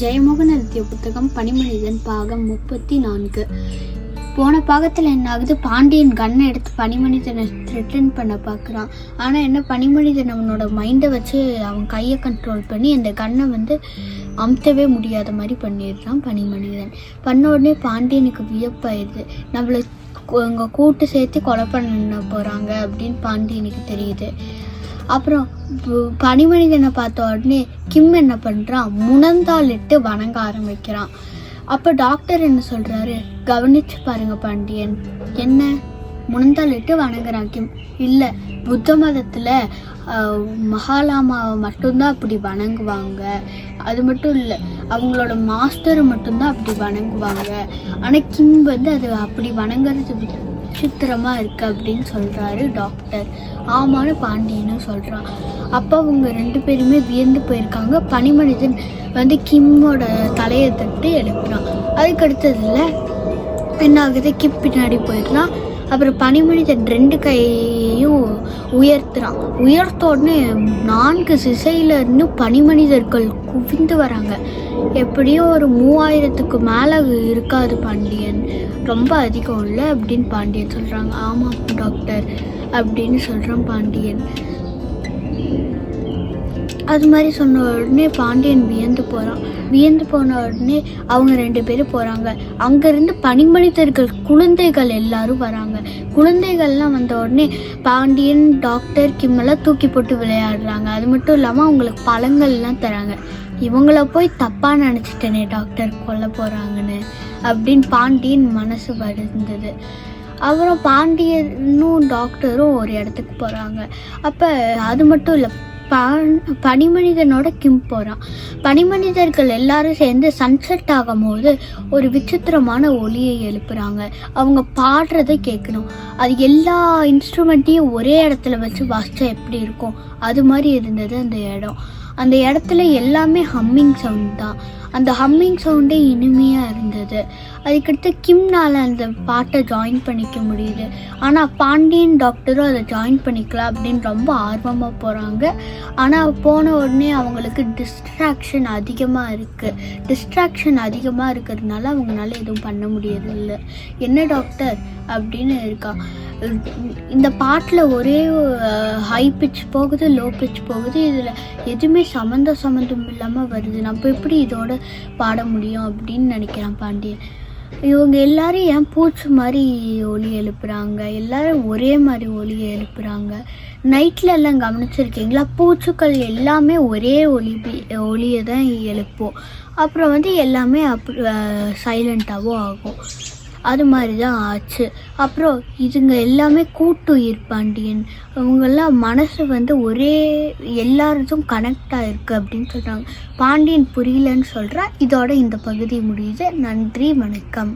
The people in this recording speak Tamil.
ஜெயமோகன் எழுதிய புத்தகம் பனிமனிதன் பாகம் 34. போன பாகத்தில் என்ன ஆகுது, பாண்டியன் கன்னை எடுத்து பனிமனிதனை த்ரெட்டன் பண்ண பார்க்குறான். ஆனால் என்ன, பனிமனிதன் அவனோட மைண்டை வச்சு அவன் கையை கண்ட்ரோல் பண்ணி அந்த கன்னை அமுத்தவே முடியாத மாதிரி பண்ணிடுறான் பனிமனிதன். பண்ண உடனே பாண்டியனுக்கு வியப்பாயிடுது. நம்மளை இங்கே கூட்டு சேர்த்து கொலை பண்ண போகிறாங்க அப்படின்னு பாண்டியனுக்கு தெரியுது. அப்புறம் பனிமனிதனை பார்த்த உடனே கிம் என்ன பண்ணுறான், முழந்தாளிட்டு வணங்க ஆரம்பிக்கிறான். அப்போ டாக்டர் என்ன சொல்கிறாரு, கவனிச்சு பாருங்க பாண்டியன், என்ன முழந்தாளிட்டு வணங்குறான் கிம். இல்லை, புத்த மதத்தில் மகாலாமாவை மட்டும்தான் அப்படி வணங்குவாங்க. அது மட்டும் இல்லை, அவங்களோட மாஸ்டரை மட்டும்தான் அப்படி வணங்குவாங்க. ஆனால் கிம் அது அப்படி வணங்குறது விசித்திரமாக இருக்குது அப்படின்னு சொல்கிறாரு டாக்டர். ஆமான்னு பாண்டியனும் சொல்கிறான். அப்போ அவங்க 2 பேருமே வியந்து போயிருக்காங்க. பனிமனிதன் கிம்மோட தலையை தட்டு எழுப்புறான். அதுக்கடுத்ததில் என்ன ஆகுது, கிம் பின்னாடி போயிடலாம். அப்புறம் பனிமனிதன் 2 கையையும் உயர்த்துறான். உயர்த்த உடனே 4 திசையில இருந்து பனிமனிதர்கள் குவிந்து வராங்க. எப்படியும் ஒரு 3000க்கு மேலே இருக்காது பாண்டியன், ரொம்ப அதிகம் இல்லை அப்படின்னு பாண்டியன் சொல்கிறாங்க. ஆமாம் டாக்டர் அப்படின்னு சொல்கிறான் பாண்டியன். அது மாதிரி சொன்ன உடனே பாண்டியன் வியந்து போகிறான். வியந்து போன உடனே அவங்க 2 பேரும் போகிறாங்க. அங்கேருந்து பனிமனிதர்கள் குழந்தைகள் எல்லாரும் வராங்க. குழந்தைகள்லாம் வந்த உடனே பாண்டியன் டாக்டர் கிம்மெல்லாம் தூக்கி போட்டு விளையாடுறாங்க. அது மட்டும் இல்லாமல் அவங்களுக்கு பழங்கள்லாம் தராங்க. இவங்கள போய் தப்பாக நினச்சிட்டேனே டாக்டர் கொல்ல போகிறாங்கன்னு அப்படின்னு பாண்டியன் மனசு வருந்தது. அப்புறம் பாண்டியனும் டாக்டரும் ஒரு இடத்துக்கு போகிறாங்க. அப்போ அது மட்டும் இல்லை, பனிமனிதனோட கிம் போகிறான். பனிமனிதர்கள் எல்லாரும் சேர்ந்து சன்செட் ஆகும் போது ஒரு விசித்திரமான ஒலியை எழுப்புறாங்க. அவங்க பாடுறதை கேட்கணும். அது எல்லா இன்ஸ்ட்ருமெண்ட்டையும் ஒரே இடத்துல வச்சு வாசிச்சா எப்படி இருக்கும், அது மாதிரி இருந்தது அந்த இடம். அந்த இடத்துல எல்லாமே ஹம்மிங் சவுண்ட் தான். அந்த ஹம்மிங் சவுண்டே இனிமையாக இருந்தது. அதுக்கடுத்து கிம்னால் அந்த பாட்டை ஜாயின் பண்ணிக்க முடியுது. ஆனால் பாண்டியன் டாக்டரும் அதை ஜாயின் பண்ணிக்கலாம் அப்படின்னு ரொம்ப ஆர்வமாக போகிறாங்க. ஆனால் போன உடனே அவங்களுக்கு டிஸ்ட்ராக்ஷன் அதிகமாக இருக்கிறதுனால அவங்களால எதுவும் பண்ண முடியறதில்லை. என்ன டாக்டர் அப்படின்னு இருக்கான். இந்த பாட்டில் ஒரே ஹை பிச் போகுது, லோ பிச் போகுது, இதில் எதுவுமே சம்மந்தம் இல்லாமல் வருது, நம்ம எப்படி இதோட பாட முடியும் அப்படின்னு நினைக்கிறான் பாண்டியன். இவங்க எல்லாரும் ஏன் பூச்சி மாதிரி ஒலி எழுப்புறாங்க, எல்லாரும் ஒரே மாதிரி ஒலியை எழுப்புறாங்க. நைட்டில் எல்லாம் கவனிச்சிருக்கீங்களா, பூச்சுக்கள் எல்லாமே ஒரே ஒலியை தான் எழுப்போம். அப்புறம் எல்லாமே சைலண்ட்டாகவும் ஆகும். அது மாதிரி தான் ஆச்சு. அப்புறம் இதுங்க எல்லாமே கூட்டுயிர் பாண்டியன். அவங்கெல்லாம் மனசு ஒரே எல்லாருக்கும் கனெக்ட் ஆகிருக்கு அப்படின்னு சொல்கிறாங்க. பாண்டியன் புரியலன்னு சொல்கிறா. இதோட இந்த பகுதி முடியுது. நன்றி, வணக்கம்.